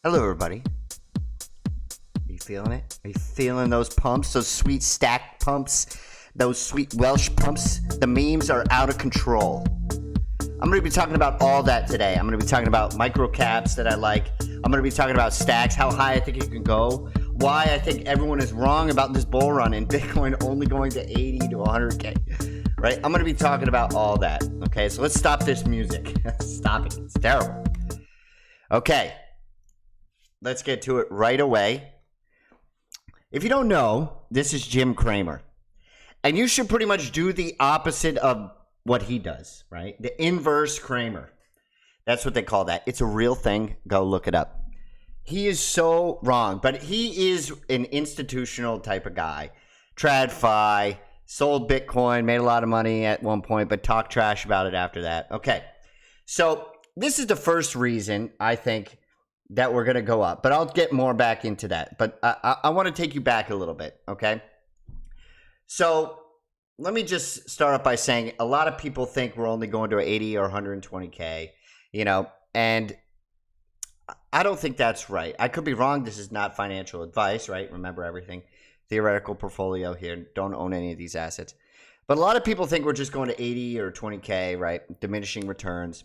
Hello, everybody. Are you feeling it? Are you feeling those pumps, those sweet stack pumps, those sweet Welsh pumps? The memes are out of control. I'm going to be talking about all that today. I'm going to be talking about microcaps that I like. I'm going to be talking about stacks, how high I think it can go, why I think everyone is wrong about this bull run and Bitcoin only going to 80 to 100K, right? I'm going to be talking about all that, okay? So let's stop this music. Stop it. It's terrible. Okay. Let's get to it right away. If you don't know, this is Jim Cramer. And you should pretty much do the opposite of what he does, right? The inverse Cramer. That's what they call that. It's a real thing. Go look it up. He is so wrong, but he is an institutional type of guy. TradFi, sold Bitcoin, made a lot of money at one point, but talked trash about it after that. Okay, so this is the first reason I think that we're going to go up, but I'll get more back into that. But I want to take you back a little bit, okay? So let me just start off by saying a lot of people think we're only going to 80 or 120K, you know, and I don't think that's right. I could be wrong. This is not financial advice, right? Remember everything. Theoretical portfolio here. Don't own any of these assets. But a lot of people think we're just going to 80 or 20K, right? Diminishing returns.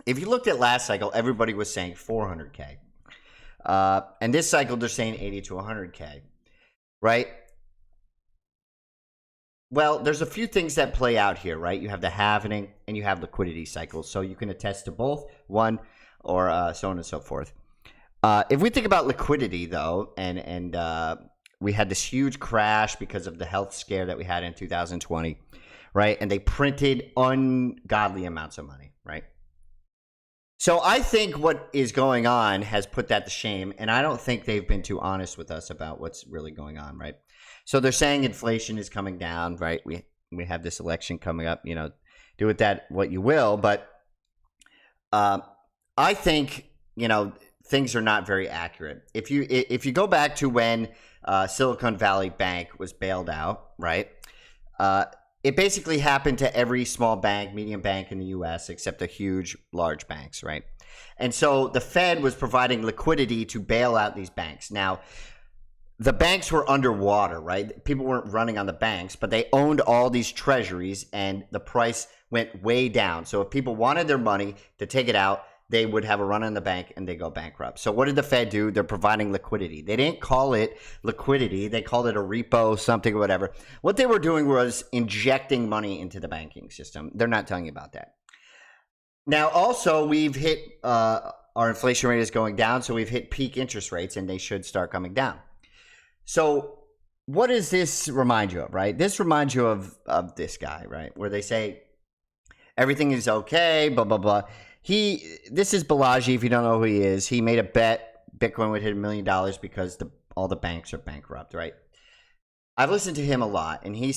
If you looked at last cycle, everybody was saying 400K. And this cycle, they're saying 80 to 100K, right? Well, there's a few things that play out here, right? You have the halvening and you have liquidity cycles. So you can attest to both, one, or so on and so forth. If we think about liquidity, though, and we had this huge crash because of the health scare that we had in 2020, right? And they printed ungodly amounts of money, right? So I think what is going on has put that to shame, and I don't think they've been too honest with us about what's really going on, right? So they're saying inflation is coming down, right? We have this election coming up, you know, do with that what you will, but I think, you know, things are not very accurate. If you go back to when Silicon Valley Bank was bailed out, right? It basically happened to every small bank, medium bank in the U.S., except the huge, large banks, right? And so the Fed was providing liquidity to bail out these banks. Now, the banks were underwater, right? People weren't running on the banks, but they owned all these treasuries, and the price went way down. So if people wanted their money to take it out, they would have a run on the bank and they go bankrupt. So what did the Fed do? They're providing liquidity. They didn't call it liquidity. They called it a repo, something or whatever. What they were doing was injecting money into the banking system. They're not telling you about that. Now, also, we've hit our inflation rate is going down, so we've hit peak interest rates, and they should start coming down. So what does this remind you of, right? This reminds you of this guy, right, where they say everything is okay, blah, blah, blah. This is Balaji, if you don't know who he is. He made a bet Bitcoin would hit $1 million because all the banks are bankrupt, right? I've listened to him a lot, and he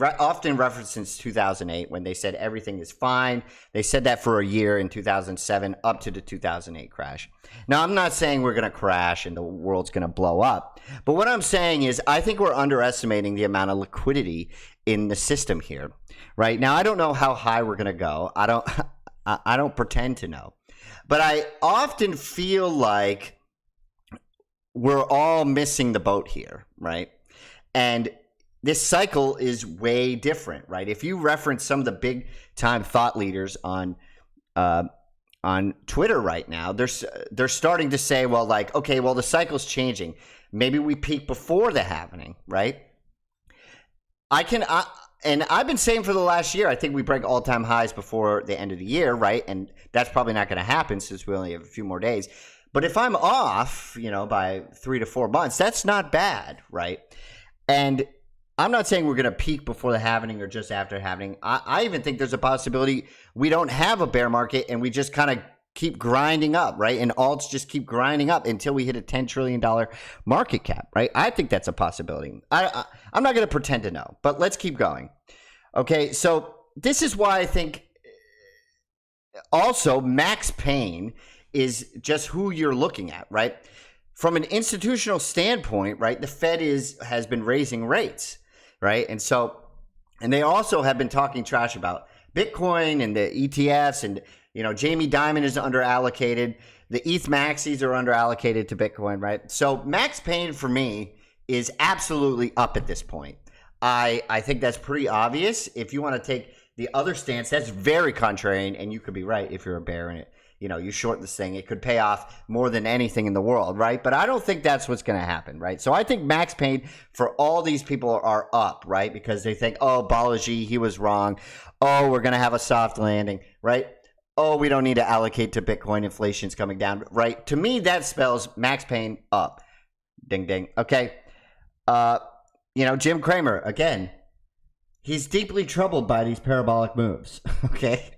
often references 2008 when they said everything is fine. They said that for a year in 2007 up to the 2008 crash. Now, I'm not saying we're going to crash and the world's going to blow up, but what I'm saying is I think we're underestimating the amount of liquidity in the system here, right? Now, I don't know how high we're going to go. I don't pretend to know, but I often feel like we're all missing the boat here, right? And this cycle is way different, right? If you reference some of the big time thought leaders on Twitter right now, they're starting to say, well, like, okay, well, the cycle's changing. Maybe we peak before the halvening, right? And I've been saying for the last year, I think we break all-time highs before the end of the year, right? And that's probably not going to happen since we only have a few more days. But if I'm off, you know, by 3 to 4 months, that's not bad, right? And I'm not saying we're going to peak before the halvening or just after halvening. I even think there's a possibility we don't have a bear market and we just kind of keep grinding up, right? And alts just keep grinding up until we hit a $10 trillion market cap, right? I think that's a possibility. I'm not going to pretend to know, but let's keep going. Okay, so this is why I think also Max Payne is just who you're looking at, right? From an institutional standpoint, right, the Fed has been raising rates, right? And they also have been talking trash about Bitcoin and the ETFs, and, you know, Jamie Dimon is under allocated. The ETH maxis are under allocated to Bitcoin, right? So Max Payne for me is absolutely up at this point. I think that's pretty obvious. If you want to take the other stance, that's very contrarian, and you could be right if you're a bear in it. You know, you short this thing, it could pay off more than anything in the world, right? But I don't think that's what's going to happen, right? So I think Max Payne for all these people are up, right? Because they think, oh, Balaji, he was wrong. Oh, we're going to have a soft landing, right? Oh, we don't need to allocate to Bitcoin. Inflation's coming down, right? To me, that spells Max Payne up. Ding, ding. Okay. Jim Cramer, again, he's deeply troubled by these parabolic moves, okay?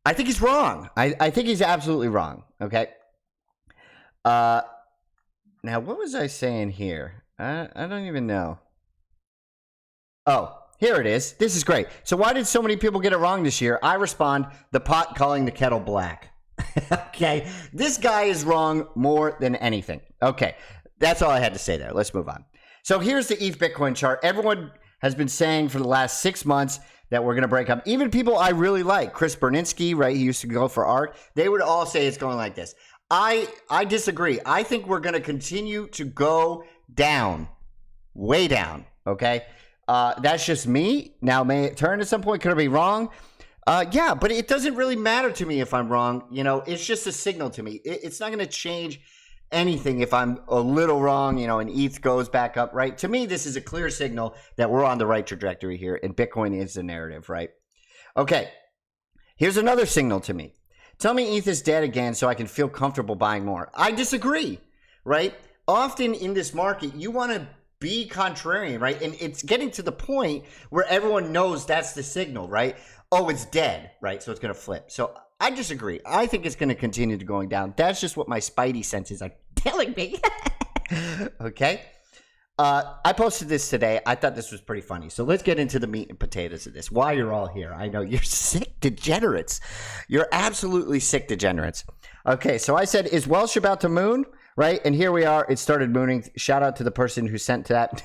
I think he's wrong. I think he's absolutely wrong, okay? Now, what was I saying here? I don't even know. Oh, here it is. This is great. So why did so many people get it wrong this year? I respond, the pot calling the kettle black. Okay, this guy is wrong more than anything. Okay, that's all I had to say there. Let's move on. So here's the ETH Bitcoin chart. Everyone has been saying for the last 6 months that we're going to break up. Even people I really like, Chris Berninsky, right? He used to go for ARK. They would all say it's going like this. I disagree. I think we're going to continue to go down, way down, okay? That's just me. Now, may it turn at some point? Could I be wrong? Yeah, but it doesn't really matter to me if I'm wrong. You know, it's just a signal to me. It's not going to change anything if I'm a little wrong, and ETH goes back up, right? To me, this is a clear signal that we're on the right trajectory here, and Bitcoin is the narrative, right? Okay, here's another signal to me. Tell me ETH is dead again so I can feel comfortable buying more. I disagree, right? Often in this market, you want to be contrarian, right? And it's getting to the point where everyone knows that's the signal, right? Oh, it's dead, right? So it's going to flip. So I disagree. I think it's going to continue to going down. That's just what my spidey senses are telling me. Okay. I posted this today. I thought this was pretty funny. So let's get into the meat and potatoes of this. Why you're all here. I know you're sick degenerates. You're absolutely sick degenerates. Okay. So I said, is Welsh about to moon? Right. And here we are. It started mooning. Shout out to the person who sent that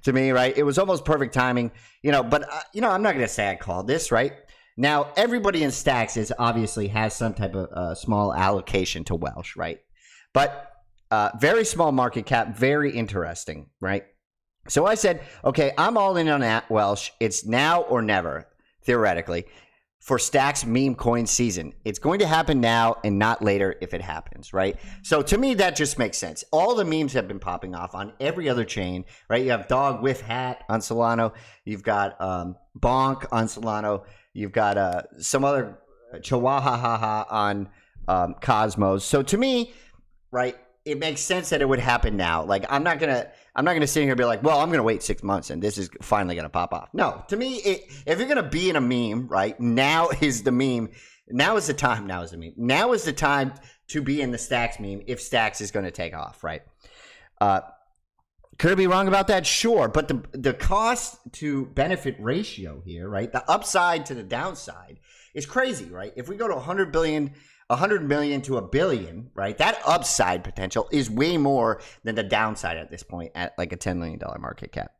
to me. Right. It was almost perfect timing, but I'm not going to say I called this, right? Now, everybody in Stacks obviously has some type of small allocation to Welsh, right? But very small market cap, very interesting, right? So I said, okay, I'm all in on that Welsh. It's now or never, theoretically, for Stacks meme coin season. It's going to happen now and not later if it happens, right? So to me, that just makes sense. All the memes have been popping off on every other chain, right? You have Dog with Hat on Solano. You've got Bonk on Solano. You've got some other Chihuahua on Cosmos. So to me, right, it makes sense that it would happen now. Like I'm not gonna sit here and be like, well, I'm gonna wait 6 months and this is finally gonna pop off. No, to me, if you're gonna be in a meme, right, now is the meme. Now is the time. Now is the meme. Now is the time to be in the Stacks meme if Stacks is gonna take off, right? Could I be wrong about that? Sure. But the cost to benefit ratio here, right? The upside to the downside is crazy, right? If we go to 100 million to a billion, right? That upside potential is way more than the downside at this point at like a $10 million market cap.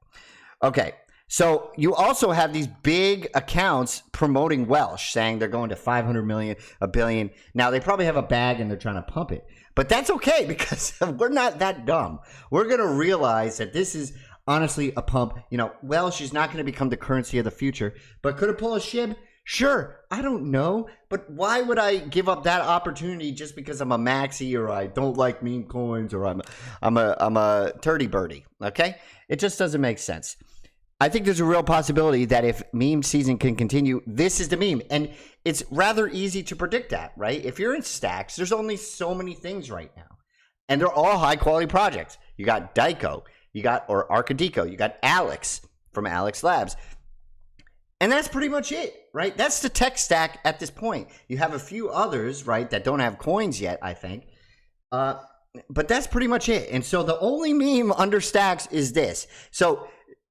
Okay. So you also have these big accounts promoting Welsh, saying they're going to 500 million, a billion. Now they probably have a bag and they're trying to pump it. But that's okay because we're not that dumb. We're going to realize that this is honestly a pump. Welsh is not going to become the currency of the future. But could it pull a SHIB? Sure. I don't know. But why would I give up that opportunity just because I'm a maxi or I don't like meme coins or I'm a turdy birdie? Okay? It just doesn't make sense. I think there's a real possibility that if meme season can continue, this is the meme. And it's rather easy to predict that, right? If you're in Stacks, there's only so many things right now. And they're all high quality projects. You got Dyko, or Arcadico, you got Alex from Alex Labs. And that's pretty much it, right? That's the tech stack at this point. You have a few others, right, that don't have coins yet, I think. But that's pretty much it. And so the only meme under Stacks is this. So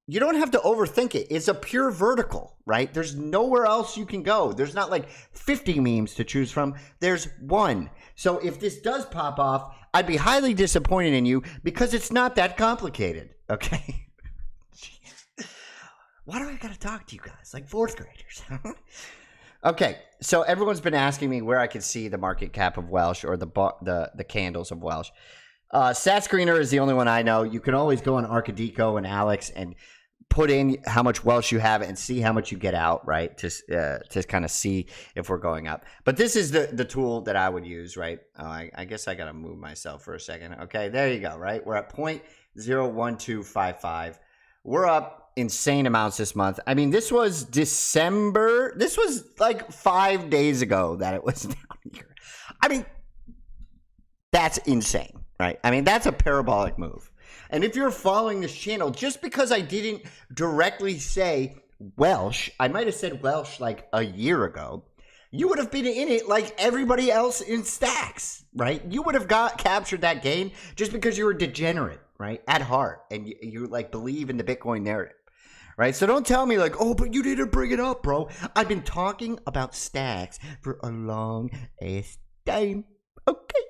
you don't have to overthink it. It's a pure vertical, right? There's nowhere else you can go. There's not like 50 memes to choose from. There's one. So if this does pop off, I'd be highly disappointed in you because it's not that complicated, okay? Why do I got to talk to you guys like fourth graders? Okay, so everyone's been asking me where I could see the market cap of Welsh or the candles of Welsh. Stat Screener is the only one I know. You can always go on Arcadico and Alex and put in how much Welsh you have and see how much you get out, right? To kind of see if we're going up. But this is the tool that I would use, right? Oh, I guess I got to move myself for a second. Okay, there you go, right? We're at 0.01255. We're up insane amounts this month. I mean, this was December. This was like 5 days ago that it was down here. I mean, that's insane, right? I mean, that's a parabolic move. And if you're following this channel, just because I didn't directly say Welsh, I might have said Welsh like a year ago, you would have been in it like everybody else in stacks, right? You would have captured that gain just because you were degenerate, right? At heart, and you like believe in the Bitcoin narrative, right? So don't tell me like, oh, but you didn't bring it up, bro. I've been talking about stacks for a long ass time. Okay,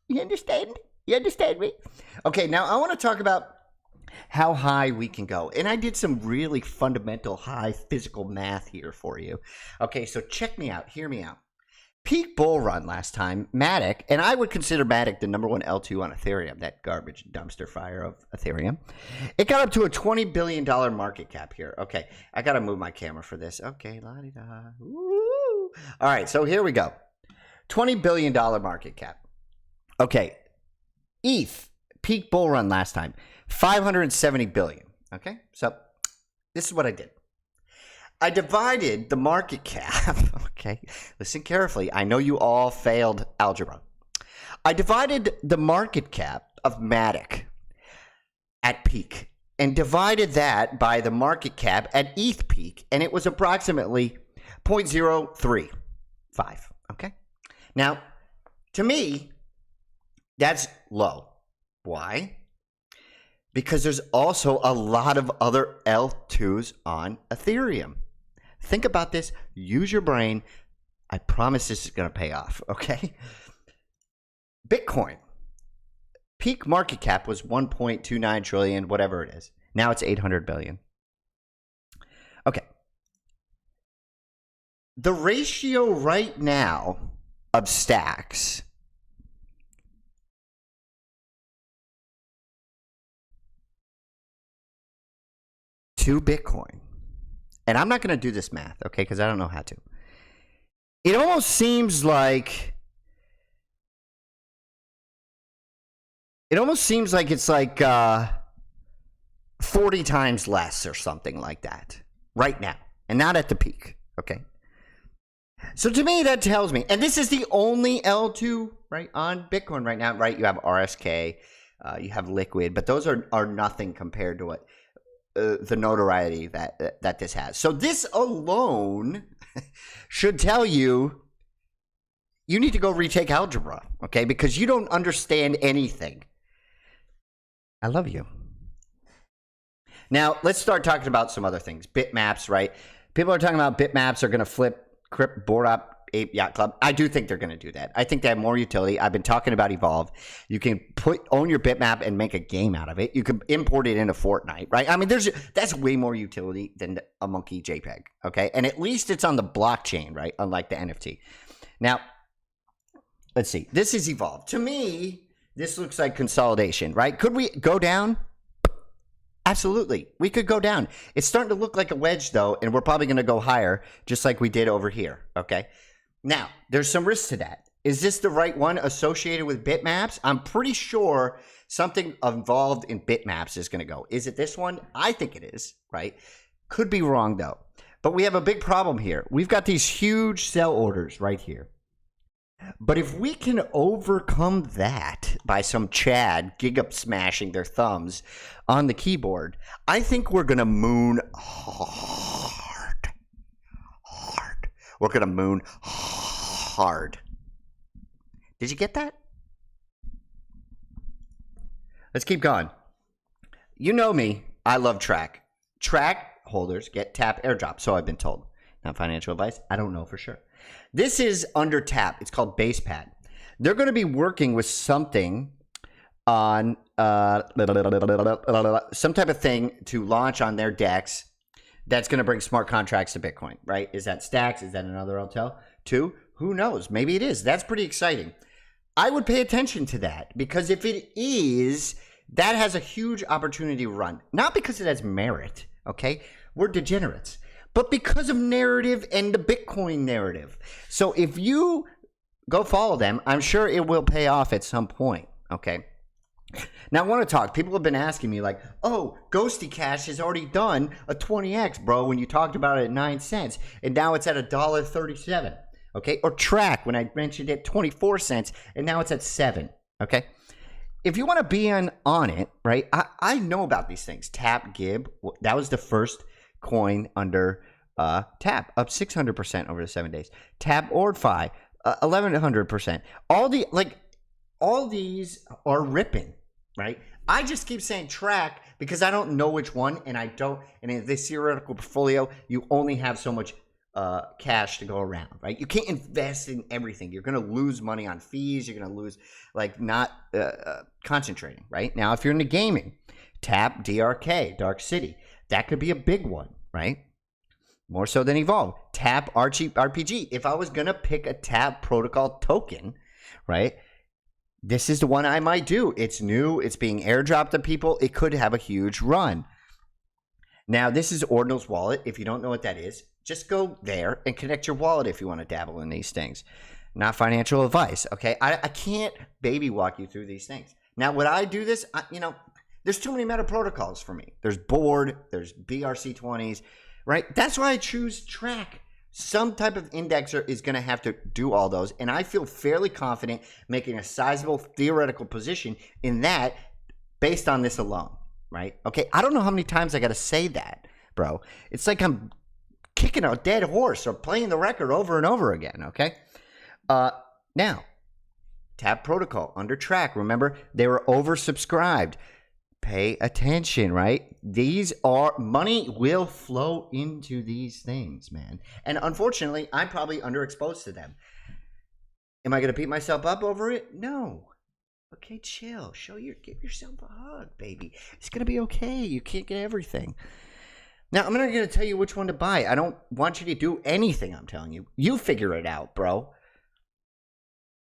you understand? You understand me? Okay, now I want to talk about how high we can go. And I did some really fundamental high physical math here for you. Okay, so check me out. Hear me out. Peak bull run last time, Matic, and I would consider Matic the number one L2 on Ethereum, that garbage dumpster fire of Ethereum. It got up to a $20 billion market cap here. Okay, I got to move my camera for this. Okay, la-di-da. Woo. All right, so here we go. $20 billion market cap. Okay. ETH, peak bull run last time, 570 billion. Okay, so this is what I did. I divided the market cap. Okay, listen carefully. I know you all failed algebra. I divided the market cap of Matic at peak and divided that by the market cap at ETH peak, and it was approximately 0.035. Okay, now to me, that's low. Why? Because there's also a lot of other L2s on Ethereum. Think about this. Use your brain. I promise this is going to pay off, okay? Bitcoin. Peak market cap was 1.29 trillion, whatever it is. Now it's 800 billion. Okay. The ratio right now of stacks to Bitcoin, and I'm not going to do this math, okay, because I don't know how to. It almost seems like it's like 40 times less or something like that right now, and not at the peak, okay? So to me, that tells me, and this is the only L2 right on Bitcoin right now, right? You have RSK, you have Liquid, but those are nothing compared to what the notoriety that this has. So this alone should tell you need to go retake algebra, okay? Because you don't understand anything. I love you. Now, let's start talking about some other things. Bitmaps, right? People are talking about Bitmaps are going to flip Crypt Board Up Ape Yacht Club. I do think they're going to do that. I think they have more utility. I've been talking about Evolve. You can own your bitmap and make a game out of it. You can import it into Fortnite, right? I mean, that's way more utility than a monkey JPEG, okay? And at least it's on the blockchain, right? Unlike the NFT. Now, let's see. This is Evolve. To me, this looks like consolidation, right? Could we go down? Absolutely. We could go down. It's starting to look like a wedge, though, and we're probably going to go higher, just like we did over here, okay? Now, there's some risk to that. Is this the right one associated with Bitmaps? I'm pretty sure something involved in Bitmaps is going to go. Is it this one? I think it is, right? Could be wrong, though. But we have a big problem here. We've got these huge sell orders right here. But if we can overcome that by some Chad gig-up smashing their thumbs on the keyboard, I think we're going to moon hard. We're going to moon hard. Did you get that? Let's keep going. You know me. I love TRAC. TRAC holders get tap airdrop, so I've been told. Not financial advice. I don't know for sure. This is under tap. It's called BasePad. They're going to be working with something on some type of thing to launch on their decks that's going to bring smart contracts to Bitcoin, right? Is that Stacks? Is that another hotel? 2? Who knows? Maybe it is. That's pretty exciting. I would pay attention to that because if it is, that has a huge opportunity to run. Not because it has merit, okay? We're degenerates. But because of narrative and the Bitcoin narrative. So if you go follow them, I'm sure it will pay off at some point, okay? Now, I want to talk. People have been asking me like, oh, Ghosty Cash has already done a 20x, bro, when you talked about it at 9 cents. And now it's at $1.37, okay? Or Track when I mentioned it 24 cents, and now it's at 7, okay? If you want to be on it, right, I know about these things. Tap GIB, that was the first coin under Tap, up 600% over the 7 days. Tap OrdFi, 1,100%. All these are ripping, right? I just keep saying Track because I don't know which one, and in this theoretical portfolio, you only have so much cash to go around, right? You can't invest in everything. You're going to lose money on fees. You're going to lose, not concentrating, right? Now, if you're into gaming, Tap DRK, Dark City, that could be a big one, right? More so than Evolve. Tap RPG. If I was going to pick a Tap protocol token, right, this is the one I might do. It's new. It's being airdropped to people. It could have a huge run. Now, this is Ordinal's wallet. If you don't know what that is, just go there and connect your wallet if you want to dabble in these things. Not financial advice, okay? I can't baby walk you through these things. Now, would I do this? There's too many meta protocols for me. There's Board, there's BRC20s, right? That's why I choose Track. Some type of indexer is going to have to do all those, and I feel fairly confident making a sizable theoretical position in that based on this alone, right? Okay, I don't know how many times I got to say that, bro. It's like I'm kicking a dead horse or playing the record over and over again, okay? Now, Tap Protocol under Track. Remember, they were oversubscribed. Pay attention, right? Money will flow into these things, man. And unfortunately, I'm probably underexposed to them. Am I going to beat myself up over it? No. Okay, chill. Give yourself a hug, baby. It's going to be okay. You can't get everything. Now, I'm not going to tell you which one to buy. I don't want you to do anything I'm telling you. You figure it out, bro.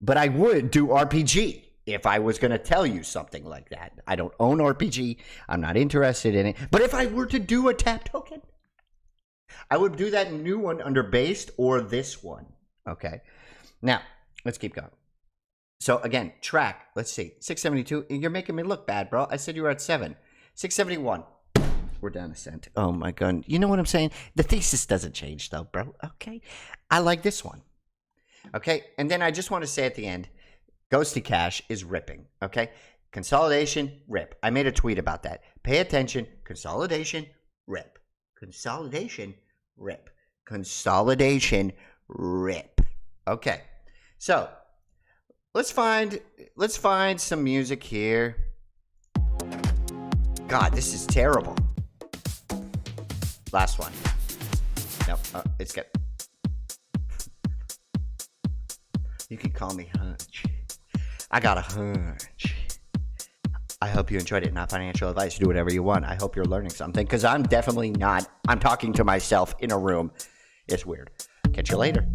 But I would do RPG if I was going to tell you something like that. I don't own RPG. I'm not interested in it. But if I were to do a Tap token, I would do that new one under Based or this one. Okay. Now, let's keep going. So, again, Track. Let's see. 672. You're making me look bad, bro. I said you were at 7. 671. We're down a cent. Oh, my God. You know what I'm saying? The thesis doesn't change, though, bro. Okay. I like this one. Okay. And then I just want to say at the end, Ghosty Cash is ripping, okay? Consolidation, rip. I made a tweet about that. Pay attention. Consolidation, rip. Consolidation, rip. Consolidation, rip. Okay. So, let's find some music here. God, this is terrible. Last one. No, it's good. You can call me Hunch. I got a hunch. I hope you enjoyed it. Not financial advice. Do whatever you want. I hope you're learning something because I'm definitely not. I'm talking to myself in a room. It's weird. Catch you later.